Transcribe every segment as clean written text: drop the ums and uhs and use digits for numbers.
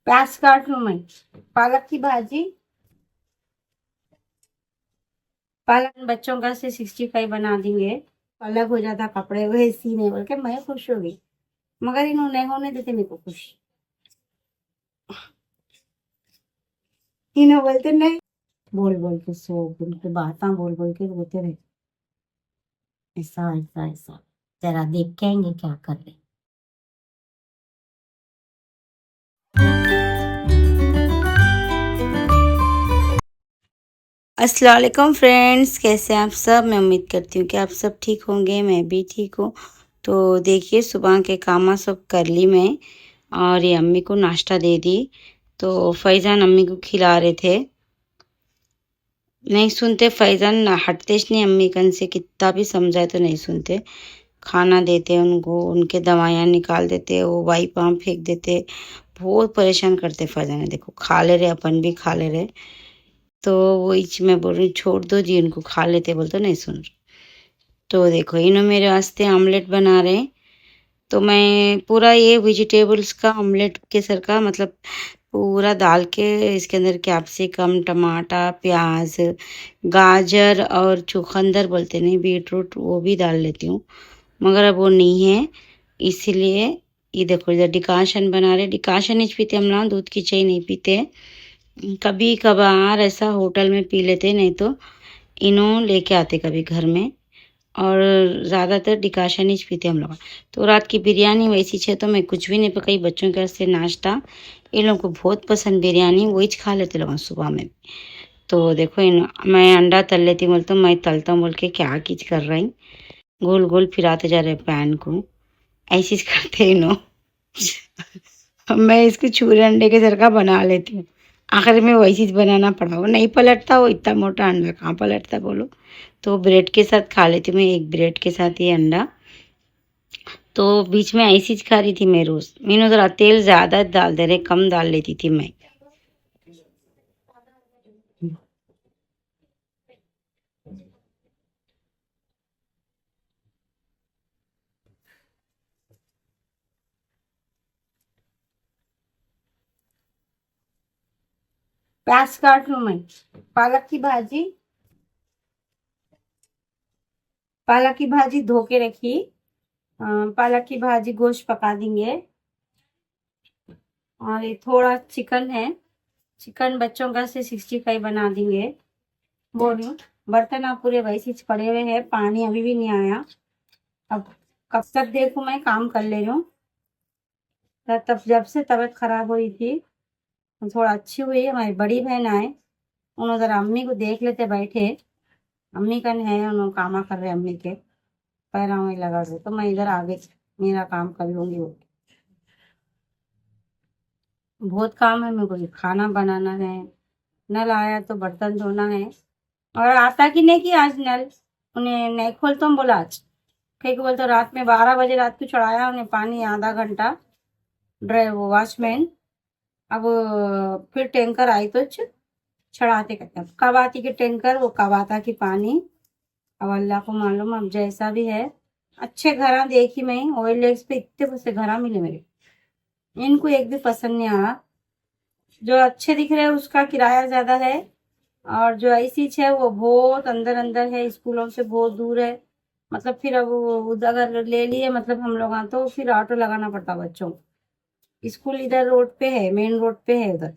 प्याज काट लूं मैं। पालक की भाजी। पालक बच्चों का से 65 बना देंगे। अलग हो जाता कपड़े वही सीने बोल के मैं खुश हो गई। मगर इन्होंने होने देते मेरे को खुश। इन्हों बोलते नहीं। बोल बोल के सो उनकी बातें बोल बोल के रोते रहे। ऐसा ऐसा ऐसा। जरा देख के आएंगे क्या कर रहे। अस्सलाम वालेकुम फ्रेंड्स, कैसे हैं आप सब। मैं उम्मीद करती हूँ कि आप सब ठीक होंगे, मैं भी ठीक हूँ। तो देखिए सुबह के काम सब कर ली मैं और ये अम्मी को नाश्ता दे दी। तो फैज़ान अम्मी को खिला रहे थे। नहीं सुनते फैज़ान, हटतेश नहीं अम्मी कन से, कितना भी समझाए तो नहीं सुनते। खाना देते उनको, उनके दवाइयाँ निकाल देते, वो वाई पाम फेंक देते। बहुत परेशान करते फैज़ान। देखो खा ले रहे, अपन भी खा ले रहे। तो वही मैं बोल रही हूँ छोड़ दो जी, उनको खा लेते बोल तो नहीं सुन रहे। तो देखो इन्हों मेरे वास्ते ऑमलेट बना रहे हैं। तो मैं पूरा ये वेजिटेबल्स का ऑमलेट के सर का मतलब पूरा डाल के इसके अंदर कैप्सिकम, टमाटर, प्याज, गाजर और चुकंदर बोलते नहीं बीटरूट, वो भी डाल लेती हूँ। मगर अब वो नहीं है, इसीलिए ये देखो इधर डिकाशन बना रहे। डिकाशन नहीं पीते हम ना, दूध की चाय नहीं पीते। कभी कभार ऐसा होटल में पी लेते, नहीं तो इनो लेके आते कभी घर में। और ज़्यादातर डिकाशन ही पीते हम लोग। तो रात की बिरयानी वैसी है तो मैं कुछ भी नहीं पकाई, बच्चों के से नाश्ता। इन लोगों को बहुत पसंद बिरयानी, वही खा लेते लोग सुबह में। तो देखो इन मैं अंडा तल लेती बोल तो मैं तलता हूँ बोल के क्या चीज कर रही। गोल गोल फिराते जा रहे पैन को, ऐसी करते इनो। मैं इसको छुरे अंडे के जर का बना लेती हूँ। आखिर में वही चीज़ बनाना पड़ा, वो नहीं पलटता, वो इतना मोटा अंडा कहाँ पलटता बोलो। तो ब्रेड के साथ खा लेती हूँ मैं, एक ब्रेड के साथ ये अंडा। तो बीच में ऐसी खा रही थी मैं रोज। मैंने ज़रा तेल ज़्यादा डाल दे रहे, कम डाल लेती थी मैं। प्याज काट लूं मैं। पालक की भाजी। पालक की भाजी धो के रखी। पालक की भाजी गोश्त पका देंगे। और ये थोड़ा चिकन है, चिकन बच्चों का से 65 बना देंगे। बोल रही हूँ बर्तन आप पूरे वैसे ही पड़े हुए हैं, पानी अभी भी नहीं आया। अब कब तक देखो मैं काम कर ले रही हूँ। तब जब से तबीयत खराब हुई थी थोड़ा अच्छी हुई है। हमारी बड़ी बहन आए, उन्होंने जरा अम्मी को देख लेते बैठे। अम्मी कन है, उन्होंने कामा कर रहे अम्मी के पैरों में लगा रहे, तो मैं इधर आगे मेरा काम कर लूंगी। वो बहुत काम है मेरे को, खाना बनाना है, नल आया तो बर्तन धोना है। और आता कि नहीं कि आज नल उन्हें नहीं खोलता हूँ बोला आज। कहीं को बोलते रात में 12 बजे रात को चढ़ाया उन्हें पानी आधा घंटा ड्राइव वॉचमैन। अब फिर टैंकर आई तो चढ़ाते कहते हैं कब आती के टैंकर, वो कब आता की पानी। अब अल्लाह को मालूम, अब जैसा भी है। अच्छे घर देखी मैं, ऑयल लेक्स पे इतने पैसे घर मिले मेरे, इनको एक भी पसंद नहीं आया। जो अच्छे दिख रहे हैं उसका किराया ज्यादा है, और जो ऐसी है वो बहुत अंदर अंदर है, स्कूलों से बहुत दूर है। मतलब फिर अब वो उधर ले लिए, मतलब हम लोग तो फिर ऑटो लगाना पड़ता बच्चों को। स्कूल इधर रोड पे है, मेन रोड पे है उधर।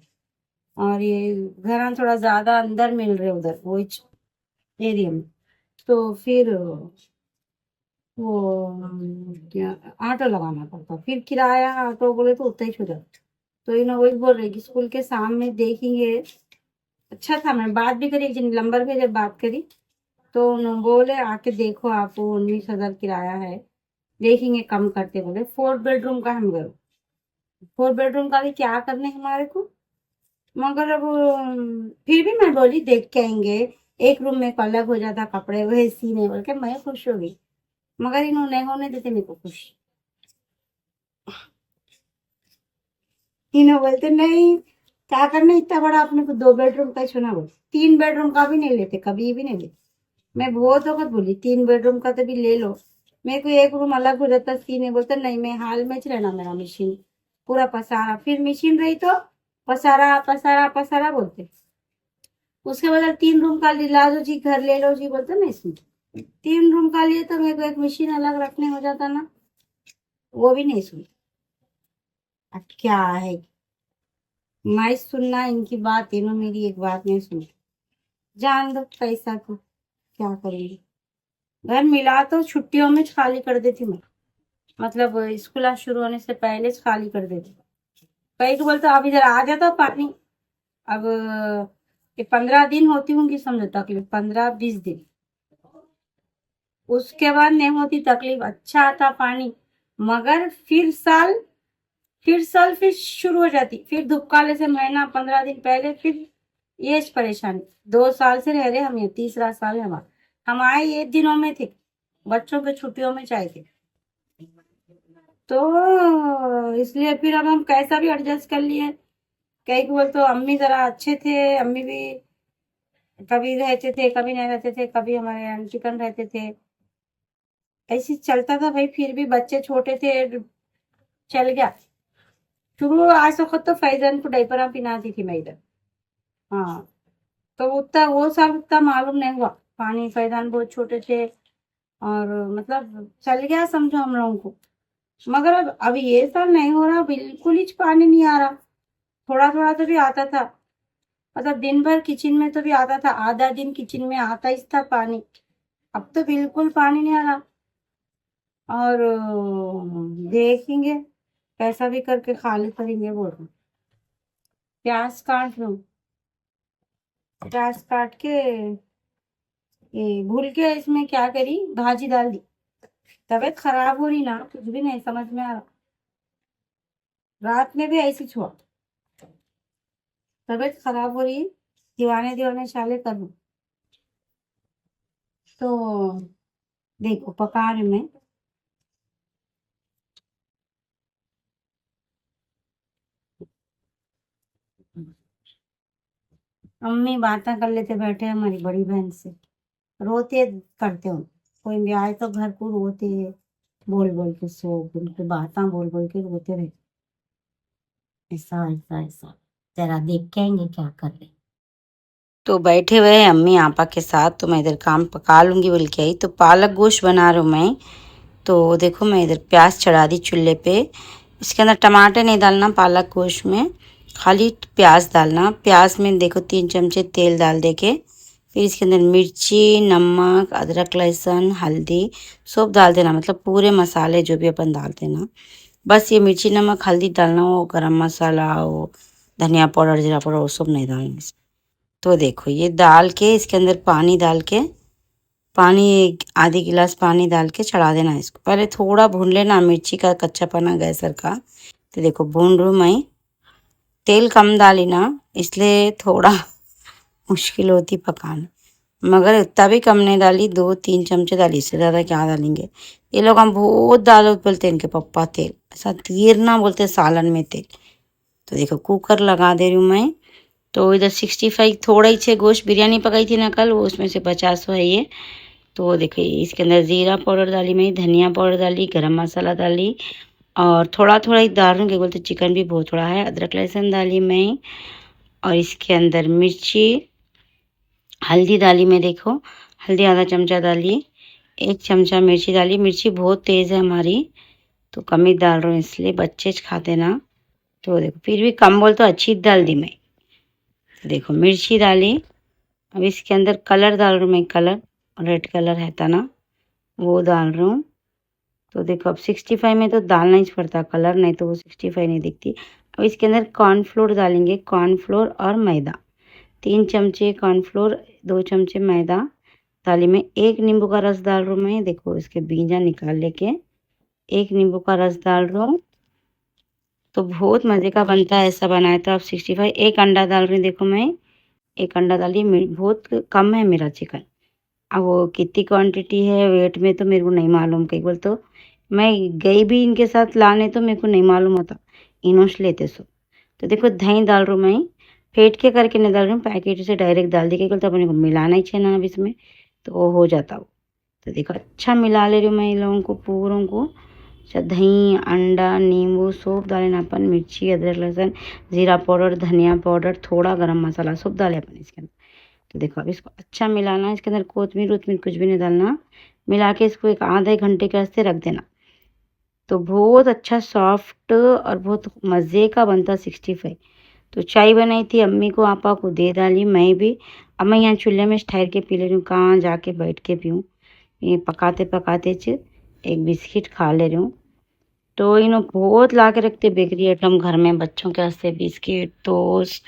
और ये घर थोड़ा ज्यादा अंदर मिल रहे उधर वो एरिया में। तो फिर वो क्या ऑटो लगाना पड़ता, फिर किराया ऑटो बोले तो उतना ही छुड़ा। तो इन वही बोल रहे कि स्कूल के सामने देखेंगे। अच्छा था, मैं बात भी करी, एक जन नंबर पे जब बात करी तो उन्होंने बोले आके देखो, आप 19,000 किराया है, देखेंगे कम करते बोले। 4 बेडरूम का हम घर, 4 बेडरूम का भी क्या करने हमारे को। मगर अब फिर भी मैं बोली देख के आएंगे, एक रूम में अलग हो जाता कपड़े वही सीने बोल के मैं खुश हो गई। मगर इन्होंने होने देते मेरे को खुश। इन्हों बोलते नहीं, क्या करना इतना बड़ा, अपने को 2 बेडरूम का ही चुना। बोल 3 बेडरूम का भी नहीं लेते, कभी भी नहीं लेते। मैं बहुत वक्त बोली 3 बेडरूम का तो भी ले लो, मेरे को एक रूम अलग हो जाता सीने। बोलते नहीं, मैं हाल में रहना, मेरा मशीन पूरा पसारा, फिर मशीन रही तो पसारा पसारा पसारा बोलते। उसके बदल 3 रूम का ला दो जी, घर ले लो जी बोलते ना इसमें। 3 रूम का लिए तो मेरे को एक मशीन अलग रखने हो जाता ना, वो भी नहीं सुनी। अब क्या है, मैं सुनना इनकी बात, इन्हों मेरी एक बात नहीं सुनी। जान दो, पैसा तो क्या करेंगे। घर मिला तो छुट्टियों में खाली कर देती मैं, मतलब स्कूल शुरू होने से पहले खाली कर देती। कहीं को बोलते अब इधर आ जाता पानी। अब ये 15 दिन होती होंगी समझो तकलीफ, 15-20 दिन। उसके बाद नहीं होती तकलीफ, अच्छा आता पानी। मगर फिर शुरू हो जाती, फिर धुपकाले से महीना 15 दिन पहले फिर ये परेशानी। 2 साल से रह रहे हम, ये 3रा साल है हमारा। हम आए ये दिनों में थे, बच्चों के छुट्टियों में चाहे थे, तो इसलिए फिर अब हम कैसा भी एडजस्ट कर लिए। कई को बोल तो अम्मी जरा अच्छे थे, अम्मी भी कभी रहते थे कभी नहीं रहते थे, कभी हमारे आंटीकन रहते थे, ऐसे चलता था भाई। फिर भी बच्चे छोटे थे, चल गया। शुरू आज वक्त तो फैजन को डायपर पिनाती थी मैं इधर। हाँ, तो उतना वो साल उतना मालूम नहीं हुआ। पानी फैजान बहुत छोटे थे, और मतलब चल गया समझो हम लोगों को। मगर अब ये साल नहीं हो रहा, बिल्कुल ही पानी नहीं आ रहा। थोड़ा थोड़ा तो भी आता था, मतलब दिन भर किचन में तो भी आता था, आधा दिन किचन में आता ही था पानी। अब तो बिल्कुल पानी नहीं आ रहा। और देखेंगे कैसा भी करके खाली करेंगे बोल रहे। प्याज काट लो, प्याज काट के ये भूल के इसमें क्या करी, भाजी डाल दी। तबीयत खराब हो रही ना, कुछ भी नहीं समझ में आ रहा। रात में भी ऐसी छुआ, तबीयत खराब हो रही, दीवाने दीवाने चाले कर लूं। तो देखो पका रही मैं। अम्मी बातें कर लेते बैठे हमारी बड़ी बहन से, रोते करते हो। कोई भी आए तो घर को रोते हैं, बोल बोल के सो, उनकी बातें बोल बोल के रोते रहे। ऐसा ऐसा ऐसा, जरा देख के आएंगे क्या कर रहे। तो बैठे हुए हैं अम्मी आपा के साथ, तो मैं इधर काम पका लूंगी बोल के आई। तो पालक गोश्त बना रहा हूँ मैं। तो देखो मैं इधर प्याज चढ़ा दी चूल्हे पे। इसके अंदर टमाटर नहीं डालना पालक गोश्त में, खाली प्याज डालना। प्याज में देखो 3 चमचे तेल डाल दे के, फिर इसके अंदर मिर्ची, नमक, अदरक, लहसुन, हल्दी सब डाल देना, मतलब पूरे मसाले जो भी अपन डाल देना। बस ये मिर्ची, नमक, हल्दी डालना, वो गरम मसाला, वो धनिया पाउडर, जीरा पाउडर वो सब नहीं डालना इसमें। तो देखो ये डाल के इसके अंदर पानी डाल के, पानी आधी गिलास पानी डाल के चढ़ा देना इसको। पहले थोड़ा भून लेना मिर्ची का कच्चापना गए सर का। तो देखो भून रू मैं, तेल कम डाली ना इसलिए थोड़ा मुश्किल होती पकाना, मगर इतना भी कम नहीं डाली, 2-3 चमचे डाली, इससे ज़्यादा क्या डालेंगे। ये लोग हम बहुत डालो बोलते हैं इनके पप्पा, तेल ऐसा तीरना बोलते सालन में तेल। तो देखो कुकर लगा दे रही हूँ मैं। तो इधर 65 थोड़ा ही छे गोश्त बिरयानी पकाई थी ना कल, वो उसमें से 50 है ये। तो देखिए इसके अंदर जीरा पाउडर डाली मैं, धनिया पाउडर डाली, गरम मसाला डाली, और थोड़ा थोड़ा ही डाल रही हूँ, बोलते चिकन भी बहुत थोड़ा है। अदरक लहसुन डाली मैं, और इसके अंदर मिर्ची, हल्दी डाली मैं, देखो हल्दी आधा चमचा डाली, 1 चमचा मिर्ची डाली। मिर्ची बहुत तेज़ है हमारी, तो कम ही डाल रही हूँ इसलिए बच्चे खाते ना। तो देखो फिर भी कम बोल तो अच्छी डाल दी मैं। तो देखो मिर्ची डाली। अब इसके अंदर कलर डाल रही हूँ मैं, कलर रेड कलर है था ना, वो डाल रही हूँ। तो देखो अब 65 में तो डालना ही पड़ता कलर, नहीं तो वो 65 नहीं दिखती। अब इसके अंदर कॉर्नफ्लोर डालेंगे, कॉर्नफ्लोर और मैदा, 3 चमचे कॉर्नफ्लोर, 2 चमचे मैदा डाली में। 1 नींबू का रस डाल रहा हूँ मैं, देखो इसके बीजा निकाल लेके 1 नींबू का रस डाल रहा हूँ। तो बहुत मज़े का बनता है, ऐसा बनाए तो आप 65। 1 अंडा डाल रही हूँ, देखो मैं 1 अंडा डाली। बहुत कम है मेरा चिकन, अब वो कितनी क्वांटिटी है वेट में तो मेरे को नहीं मालूम। कई बोल तो मैं गई भी इनके साथ लाने तो मेरे को नहीं मालूम होता, इनोश लेते सो। तो देखो दही डाल रहा हूँ मैं, फेंट के करके नहीं डाल रही हूँ, पैकेट से डायरेक्ट डाल दी। कई बोल तो अपने को मिलाना ही चाहिए ना अब इसमें, तो वो हो जाता वो। तो देखो अच्छा मिला ले रही हूँ मैं इन लोगों को पूरों को, दही, अंडा, नींबू सब डाले ना अपन, मिर्ची, अदरक, लहसुन, जीरा पाउडर, धनिया पाउडर, थोड़ा गरम मसाला सब डाले अपन इसके अंदर। तो देखो अब इसको अच्छा मिलाना है, इसके अंदर कोतमीर वोतमीर कुछ भी नहीं डालना। मिला के इसको एक आधे घंटे के वास्ते रख देना। तो बहुत अच्छा सॉफ्ट और बहुत मज़े का बनता 65। तो चाय बनाई थी, अम्मी को आपा को दे डाली, मैं भी। अब मैं यहाँ चूल्हे में ठहर के पी ले रही हूँ, कहाँ जाके बैठ के पीऊँ। ये पकाते पकाते एक बिस्किट खा ले रही हूँ। तो इन्हों बहुत ला के रखते बेकरी आइटम घर में बच्चों के वास्ते, बिस्किट टोस्ट।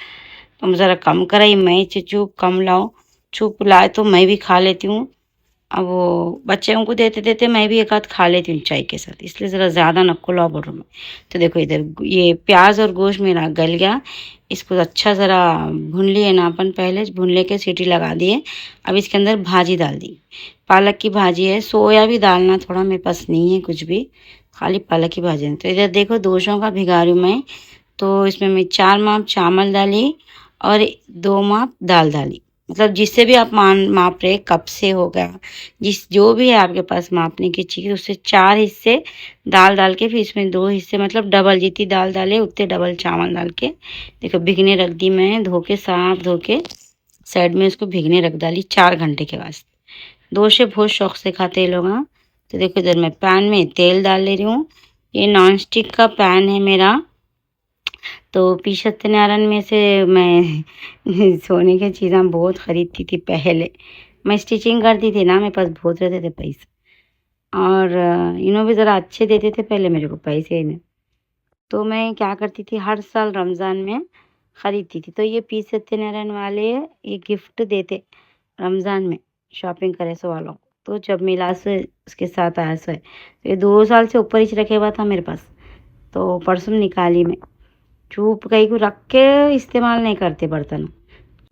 तुम ज़रा कम कराई, मैं चुप कम लाओ। चुप लाए तो मैं भी खा लेती हूँ। अब वो बच्चों को देते देते मैं भी एक आध खा लेती हूँ चाय के साथ, इसलिए ज़रा ज़्यादा नक्को लाओ बोल रहा हूँ मैं। तो देखो इधर ये प्याज और गोश्त मेरा गल गया। इसको अच्छा ज़रा भून लिए ना अपन, पहले भून लेके सीटी लगा दिए। अब इसके अंदर भाजी डाल दी, पालक की भाजी है। सोया भी डालना थोड़ा, मेरे पास नहीं है कुछ भी, खाली पालक की भाजी है। तो इधर देखो दोषों का भिगा रही हूँ मैं। तो इसमें मैं 4 माप चावल डाली और 2 माप दाल डाली। मतलब जिससे भी आप माप रहे, कप से हो गया, जिस जो भी है आपके पास मापने की चीज़, उससे 4 हिस्से दाल डाल के फिर इसमें 2 हिस्से, मतलब डबल जितनी दाल डाले उतने डबल चावल डाल के देखो भिगने रख दी मैं। धो के साफ धो के साइड में इसको भिगने रख डाली 4 घंटे के वास्ते। दोषे बहुत शौक से खाते हैं लोग। हाँ, तो देखो इधर मैं पैन में तेल डाल ले रही हूँ। ये नॉन स्टिक का पैन है मेरा। तो पी सत्यनारायण में से मैं सोने की चीज़ें बहुत ख़रीदती थी पहले। मैं स्टिचिंग करती थी ना, मेरे पास बहुत रहते थे पैसे। और इन्हों भी ज़रा अच्छे देते थे पहले मेरे को पैसे इन्हें। तो मैं क्या करती थी, हर साल रमज़ान में ख़रीदती थी। तो ये पी सत्यनारायण वाले ये गिफ्ट देते रमज़ान में, शॉपिंग करे सो वालों को। तो जब मिला सो उसके साथ आया सो है। तो ये 2 साल से ऊपर ही रखे हुआ था मेरे पास। तो परसों निकाली मैं। चुप कहीं को रख के इस्तेमाल नहीं करते बर्तन।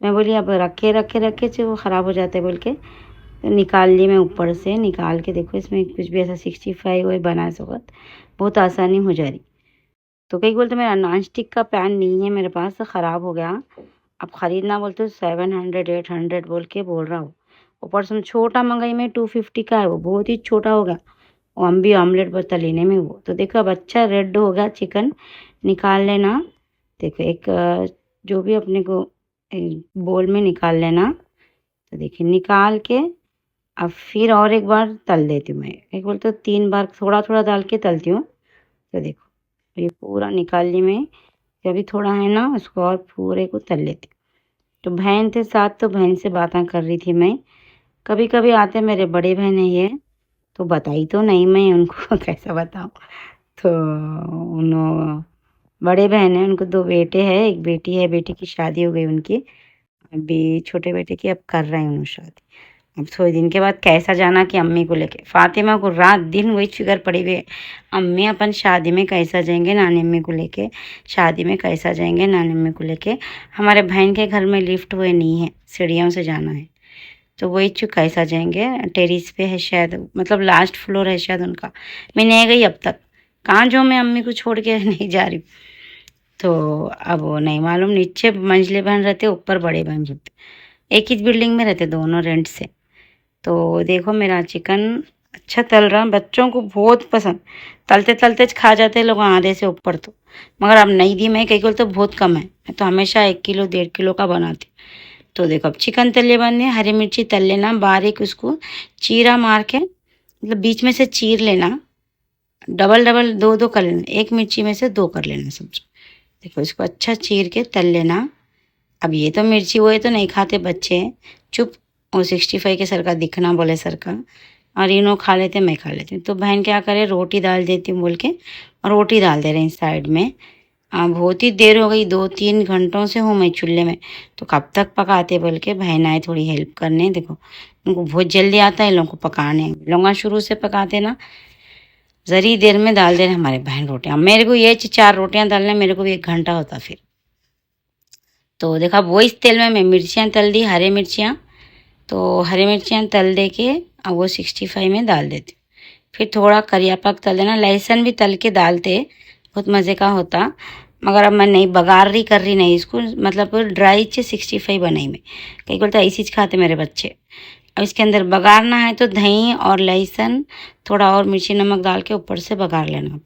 मैं बोली अब रखे रखे रखे वो ख़राब हो जाते बोल के, तो निकाल ली मैं ऊपर से। निकाल के देखो इसमें कुछ भी ऐसा 65 वो बना सकत, बहुत आसानी हो जा रही। तो कई बोलते मेरा नॉन स्टिक का पैन नहीं है मेरे पास, ख़राब हो गया। अब ख़रीदना बोलते 700 800 बोल के बोल रहा हूँ। ऊपर से छोटा मंगाई में 250 का है, वो बहुत ही छोटा हो गया। वो हम भी ऑमलेट बता लेने में वो। तो देखो अब अच्छा रेड हो गया चिकन, निकाल लेना। देखो एक जो भी अपने को बोल में निकाल लेना। तो देखिए निकाल के अब फिर और एक बार तल देती हूँ मैं। एक बोल तो 3 बार थोड़ा थोड़ा डाल के तलती हूँ। तो देखो ये पूरा निकाल ली मैं। अभी थोड़ा है ना, उसको और पूरे को तल लेती हूँ। तो बहन थे साथ, तो बहन से बातें कर रही थी मैं। कभी कभी आते मेरे बड़े बहन है ये, तो बताई तो नहीं मैं उनको कैसा बताऊँ। तो उन्होंने बड़े बहन है, उनको 2 बेटे हैं, एक बेटी है। बेटी की शादी हो गई उनकी। अभी छोटे बेटे की अब कर रहे हैं उन्होंने शादी। अब थोड़े दिन के बाद कैसा जाना कि अम्मी को लेके, फातिमा को रात दिन वही फिक्र पड़ी हुई है। अम्मी अपन शादी में कैसा जाएंगे, नानी अम्मी को लेके शादी में कैसा जाएंगे, नानी अम्मी को लेके। हमारे बहन के घर में लिफ्ट हुए नहीं है, सीढ़ियों से जाना है। तो वही चुप कैसा जाएंगे, टेरिस पे है शायद, मतलब लास्ट फ्लोर है शायद उनका। मैं नहीं गई अब तक, कहाँ जो मैं अम्मी को छोड़ के नहीं जा रही। तो अब वो नहीं मालूम, नीचे मंझले बहन रहते, ऊपर बड़े बहन रहते, एक ही बिल्डिंग में रहते दोनों रेंट से। तो देखो मेरा चिकन अच्छा तल रहा, बच्चों को बहुत पसंद। तलते तलते खा जाते लोग आधे से ऊपर। तो मगर अब नहीं दी मैं, कई को तो बहुत कम है। मैं तो हमेशा 1 किलो 1.5 किलो का बनाती। तो देखो अब चिकन तले बनने, हरी मिर्ची तल लेना बारीक, उसको चीरा मार के, मतलब बीच में से चीर लेना। डबल डबल 2 कर लेना, एक मिर्ची में से 2 कर लेना सब्जी। देखो इसको अच्छा चीर के तल लेना। अब ये तो मिर्ची वो है तो नहीं खाते बच्चे, चुप। वो 65 के सर का दिखना बोले सर का, और इन्हों खा लेते, मैं खा लेती हूँ। तो बहन क्या करे, रोटी डाल देती हूँ बोल के, और रोटी डाल दे रहे हैं साइड में। बहुत ही देर हो गई, 2-3 घंटों से हूँ मैं चूल्हे में। तो कब तक पकाते बोल के बहन आए थोड़ी हेल्प करने। देखो उनको बहुत जल्दी आता है, लोगों को पकाने। लोग शुरू से पकाते ना, ज़री देर में डाल दे रहे हमारे बहन रोटियाँ। मेरे को ये 4 रोटियाँ डालने मेरे को भी 1 घंटा होता फिर। तो देखा वो इस तेल में मैं मिर्चियाँ तल दी, हरी मिर्चियाँ। तो हरी मिर्चियाँ तल दे के अब वो 65 में डाल देती। फिर थोड़ा करियापक तल देना, लहसुन भी तल के डालते, बहुत मज़े का होता। मगर अब मैं नहीं बघार रही कर रही नहीं इसको, मतलब ड्राई 65 बनाई मैं। कई बोलते ऐसी खाते मेरे बच्चे। अब इसके अंदर बघारना है तो दही और लहसुन थोड़ा और मिर्ची नमक डाल के ऊपर से बघार लेना।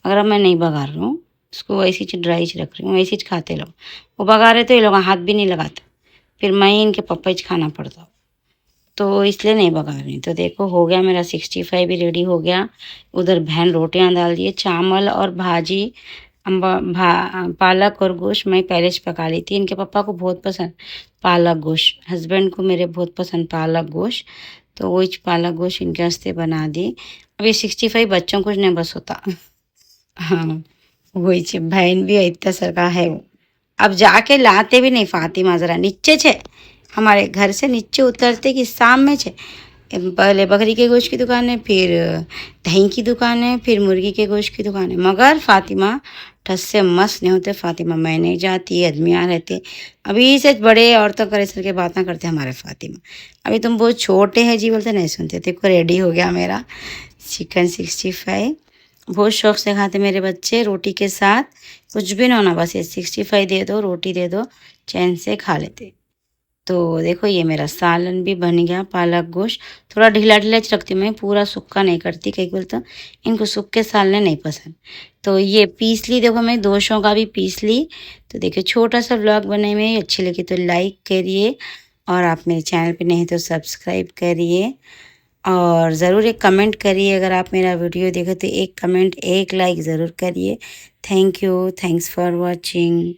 अगर अब मैं नहीं बघार रही हूँ, इसको वैसी चीज ड्राई रख रही हूँ, वैसी खाते लोग। वो बघारे तो ये लोग हाथ भी नहीं लगाते, फिर मैं ही इनके पप्पा खाना पड़ता, तो इसलिए नहीं बघार रही। तो देखो हो गया मेरा 65 भी रेडी हो गया। उधर बहन रोटियां डाल दिए, चावल और भाजी पालक और गोश्त मैं पहले से पका ली थी। इनके पापा को बहुत पसंद पालक गोश्त, हस्बैंड को मेरे बहुत पसंद पालक गोश्त, तो वही पालक गोश्त इनके वास्ते बना दी। अभी 65 बच्चों कुछ नहीं बस होता। हाँ वही बहन भी इतना सरका है वो। अब जाके लाते भी नहीं फातिमा, जरा नीचे छे हमारे घर से नीचे उतरते कि शाम में छे। पहले बकरी के गोश्त की दुकान है, फिर दही की दुकान है, फिर मुर्गी के गोश्त की दुकान है, मगर फातिमा ठस से मस्त नहीं होते। फातिमा मैं नहीं जाती, आदमियाँ रहते। अभी से बड़े औरतों करे सर के बात ना करते हमारे फातिमा। अभी तुम बहुत छोटे हैं जी बोलते नहीं सुनते। देखो रेडी हो गया मेरा चिकन 65। बहुत शौक से खाते मेरे बच्चे रोटी के साथ, कुछ भी ना होना बस ये 65 दे दो, रोटी दे दो, चैन से खा लेते। तो देखो ये मेरा सालन भी बन गया, पालक गोश्त थोड़ा ढीला ढीला रखती हूँ मैं, पूरा सूखा नहीं करती, कई बोलते इनको सूखे सालने नहीं पसंद। तो ये पीस ली, देखो मैं 200 का भी पीस ली। तो देखिए छोटा सा व्लॉग बने में अच्छी लगी तो लाइक करिए, और आप मेरे चैनल पे नहीं तो सब्सक्राइब करिए, और ज़रूर एक कमेंट करिए। अगर आप मेरा वीडियो देखें तो एक कमेंट एक लाइक ज़रूर करिए। Thank you, thanks for watching.